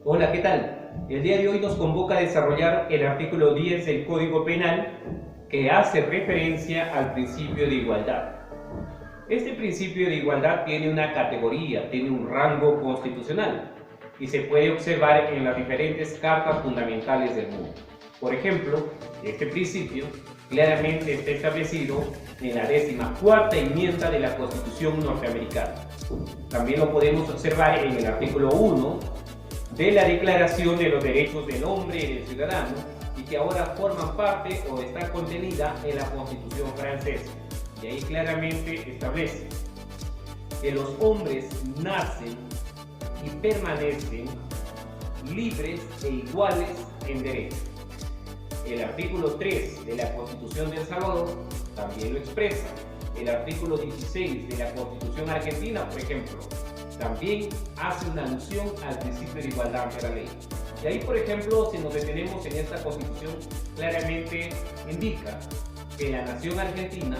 Hola, ¿qué tal? El día de hoy nos convoca a desarrollar el artículo 10 del Código Penal que hace referencia al principio de igualdad. Este principio de igualdad tiene una categoría, tiene un rango constitucional y se puede observar en las diferentes cartas fundamentales del mundo. Por ejemplo, este principio claramente está establecido en la 14ª enmienda de la Constitución norteamericana. También lo podemos observar en el artículo 1 de la Declaración de los Derechos del Hombre y del Ciudadano, y que ahora forman parte o está contenida en la Constitución francesa. Y ahí claramente establece que los hombres nacen y permanecen libres e iguales en derecho. El artículo 3 de la Constitución de El Salvador también lo expresa. El artículo 16 de la Constitución argentina, por ejemplo, también hace una alusión al principio de igualdad ante la ley. Y ahí, por ejemplo, si nos detenemos en esta Constitución, claramente indica que la nación argentina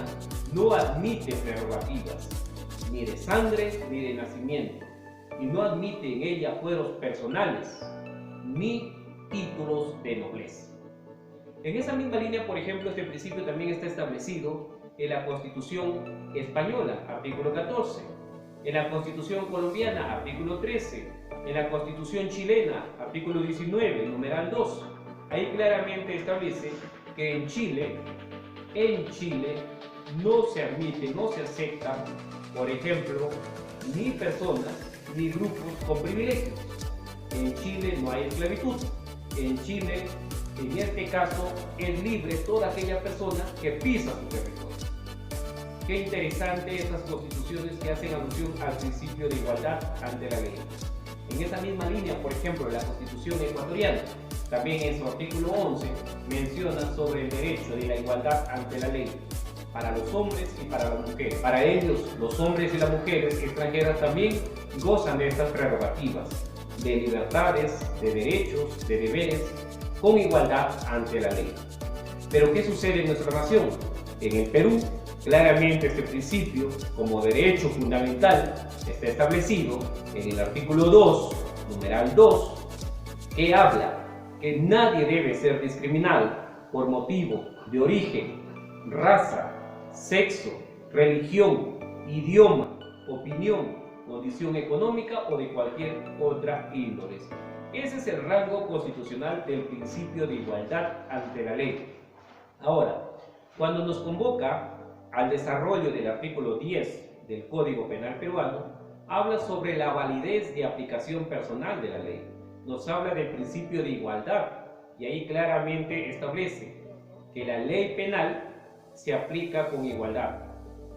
no admite prerrogativas, ni de sangre ni de nacimiento, y no admite en ella fueros personales, ni títulos de nobleza. En esa misma línea, por ejemplo, este principio también está establecido en la Constitución española, artículo 14, en la Constitución colombiana, artículo 13, en la Constitución chilena, artículo 19, numeral 2. Ahí claramente establece que en Chile no se admite, no se acepta, por ejemplo, ni personas ni grupos con privilegios. En Chile no hay esclavitud. En Chile, en este caso, es libre toda aquella persona que pisa su territorio. Qué interesante estas constituciones que hacen alusión al principio de igualdad ante la ley. En esa misma línea, por ejemplo, la Constitución ecuatoriana, también en su artículo 11, menciona sobre el derecho de la igualdad ante la ley para los hombres y para las mujeres. Para ellos, los hombres y las mujeres extranjeras también gozan de estas prerrogativas, de libertades, de derechos, de deberes, con igualdad ante la ley. Pero ¿qué sucede en nuestra nación? En el Perú, claramente este principio, como derecho fundamental, está establecido en el artículo 2, numeral 2, que habla que nadie debe ser discriminado por motivo de origen, raza, sexo, religión, idioma, opinión, condición económica o de cualquier otra índole. Ese es el rango constitucional del principio de igualdad ante la ley. Ahora, cuando nos convoca al desarrollo del artículo 10 del Código Penal peruano, habla sobre la validez de aplicación personal de la ley. Nos habla del principio de igualdad y ahí claramente establece que la ley penal se aplica con igualdad,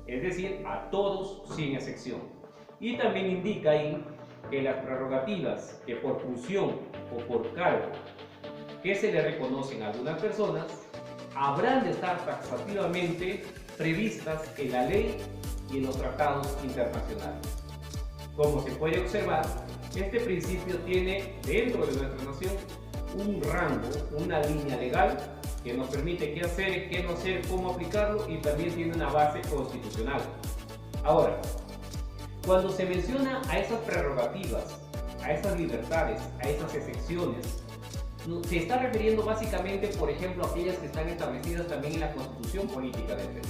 es decir, a todos sin excepción. Y también indica ahí que las prerrogativas que por función o por cargo que se le reconocen a algunas personas habrán de estar taxativamente previstas en la ley y en los tratados internacionales. Como se puede observar, este principio tiene dentro de nuestra nación un rango, una línea legal que nos permite qué hacer, qué no hacer, cómo aplicarlo, y también tiene una base constitucional. Ahora, cuando se menciona a esas prerrogativas, a esas libertades, a esas excepciones, se está refiriendo básicamente, por ejemplo, a aquellas que están establecidas también en la Constitución Política del Perú.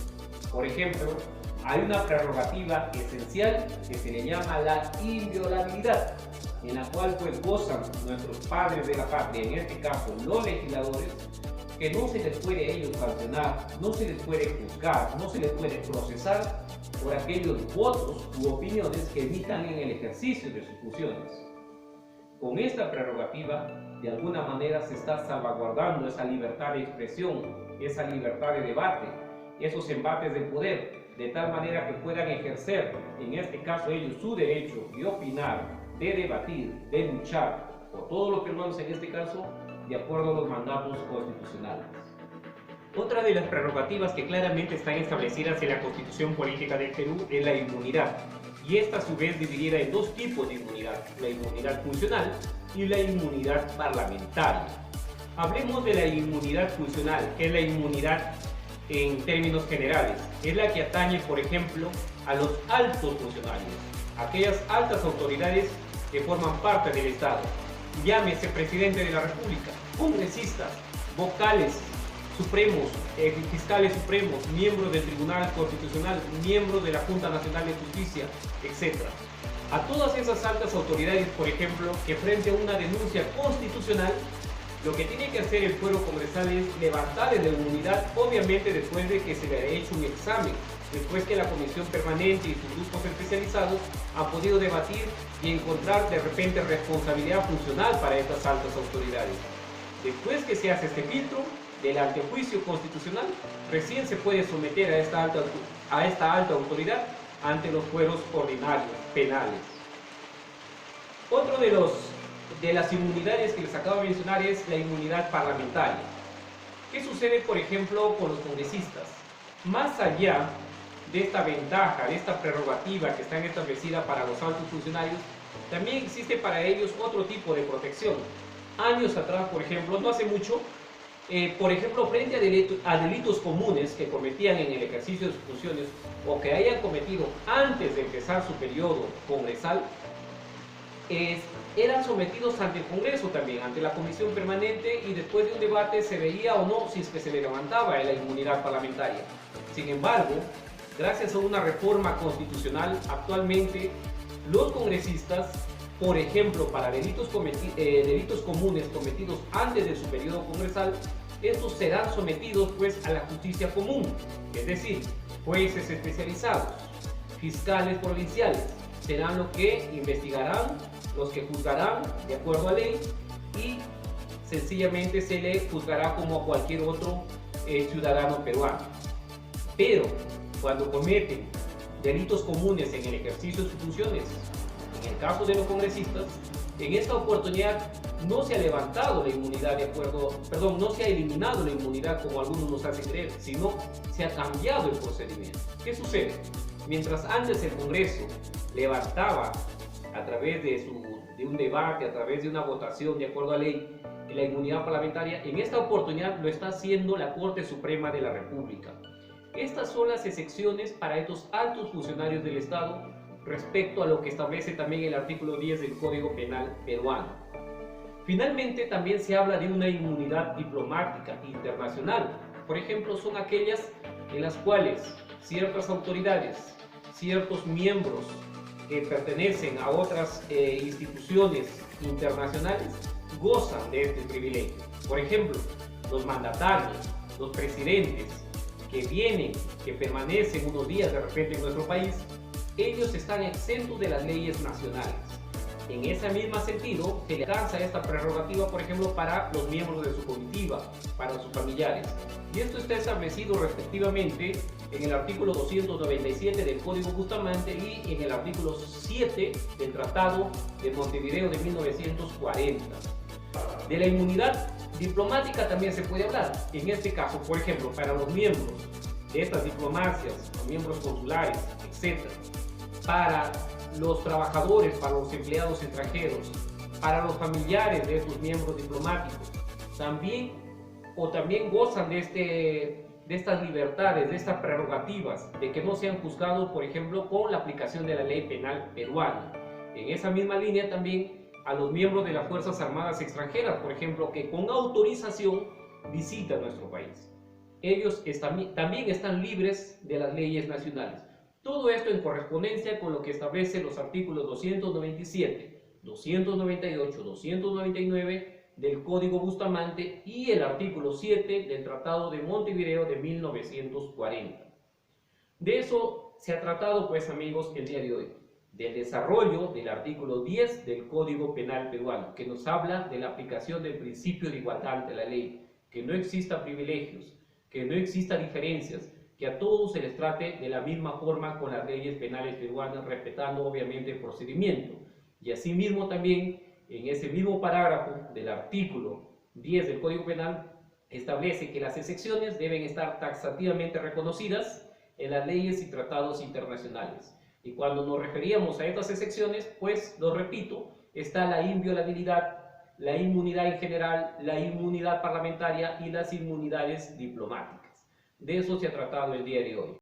Por ejemplo, hay una prerrogativa esencial que se le llama la inviolabilidad, en la cual pues gozan nuestros padres de la patria, en este caso los legisladores, que no se les puede a ellos sancionar, no se les puede juzgar, no se les puede procesar por aquellos votos u opiniones que emitan en el ejercicio de sus funciones. Con esta prerrogativa, de alguna manera se está salvaguardando esa libertad de expresión, esa libertad de debate, esos embates del poder, de tal manera que puedan ejercer, en este caso ellos, su derecho de opinar, de debatir, de luchar por todos los peruanos, en este caso, de acuerdo a los mandatos constitucionales. Otra de las prerrogativas que claramente están establecidas en la Constitución Política del Perú es la inmunidad, y esta a su vez dividida en dos tipos de inmunidad: la inmunidad funcional y la inmunidad parlamentaria. Hablemos de la inmunidad funcional, que es la inmunidad en términos generales. Es la que atañe, por ejemplo, a los altos funcionarios, aquellas altas autoridades que forman parte del Estado, llámese presidente de la República, congresistas, vocales supremos, fiscales supremos, miembros del Tribunal Constitucional, miembros de la Junta Nacional de Justicia, etc. A todas esas altas autoridades, por ejemplo, que frente a una denuncia constitucional, lo que tiene que hacer el fuero congresal es levantarle la inmunidad, obviamente después de que se le haya hecho un examen, después que la comisión permanente y sus grupos especializados han podido debatir y encontrar de repente responsabilidad funcional para estas altas autoridades. Después que se hace este filtro del antejuicio constitucional, recién se puede someter a esta alta autoridad ante los fueros ordinarios penales. Otro de las inmunidades que les acabo de mencionar es la inmunidad parlamentaria. ¿Qué sucede, por ejemplo, con los congresistas? Más allá de esta ventaja, de esta prerrogativa que está establecida para los altos funcionarios, también existe para ellos otro tipo de protección. Años atrás, por ejemplo, no hace mucho, por ejemplo, frente a delitos comunes que cometían en el ejercicio de sus funciones o que hayan cometido antes de empezar su periodo congresal, eran sometidos ante el Congreso también, ante la Comisión Permanente, y después de un debate se veía o no si es que se le levantaba la inmunidad parlamentaria. Sin embargo, gracias a una reforma constitucional, actualmente los congresistas, por ejemplo, para delitos comunes cometidos antes de su periodo congresal, estos serán sometidos pues a la justicia común, es decir, jueces especializados, fiscales provinciales, serán los que investigarán, los que juzgarán de acuerdo a ley y sencillamente se le juzgará como a cualquier otro ciudadano peruano. Pero cuando cometen delitos comunes en el ejercicio de sus funciones, en el caso de los congresistas, en esta oportunidad no se ha levantado la inmunidad no se ha eliminado la inmunidad como algunos nos hacen creer, sino se ha cambiado el procedimiento. ¿Qué sucede? Mientras antes el Congreso levantaba a través de un debate, a través de una votación de acuerdo a ley, la inmunidad parlamentaria, en esta oportunidad lo está haciendo la Corte Suprema de la República. Estas son las excepciones para estos altos funcionarios del Estado respecto a lo que establece también el artículo 10 del Código Penal peruano. Finalmente, también se habla de una inmunidad diplomática internacional. Por ejemplo, son aquellas en las cuales ciertas autoridades, ciertos miembros que pertenecen a otras instituciones internacionales gozan de este privilegio. Por ejemplo, los mandatarios, los presidentes que vienen, que permanecen unos días de repente en nuestro país, ellos están exentos de las leyes nacionales. En ese mismo sentido, se le alcanza esta prerrogativa, por ejemplo, para los miembros de su comitiva, para sus familiares. Y esto está establecido respectivamente en el artículo 297 del Código Bustamante y en el artículo 7 del Tratado de Montevideo de 1940. De la inmunidad diplomática también se puede hablar. En este caso, por ejemplo, para los miembros de estas diplomacias, los miembros consulares, etc., para los trabajadores, para los empleados extranjeros, para los familiares de estos miembros diplomáticos, también gozan de estas libertades, de estas prerrogativas, de que no sean juzgados, por ejemplo, con la aplicación de la ley penal peruana. En esa misma línea también a los miembros de las Fuerzas Armadas extranjeras, por ejemplo, que con autorización visitan nuestro país. Ellos también están libres de las leyes nacionales. Todo esto en correspondencia con lo que establecen los artículos 297, 298, 299 del Código Bustamante y el artículo 7 del Tratado de Montevideo de 1940. De eso se ha tratado, pues, amigos, el día de hoy, del desarrollo del artículo 10 del Código Penal peruano, que nos habla de la aplicación del principio de igualdad ante la ley, que no exista privilegios, que no exista diferencias, que a todos se les trate de la misma forma con las leyes penales peruanas, respetando obviamente el procedimiento. Y asimismo también, en ese mismo parágrafo del artículo 10 del Código Penal, establece que las excepciones deben estar taxativamente reconocidas en las leyes y tratados internacionales. Y cuando nos referíamos a estas excepciones, pues, lo repito, está la inviolabilidad, la inmunidad en general, la inmunidad parlamentaria y las inmunidades diplomáticas. De eso se ha tratado el día de hoy.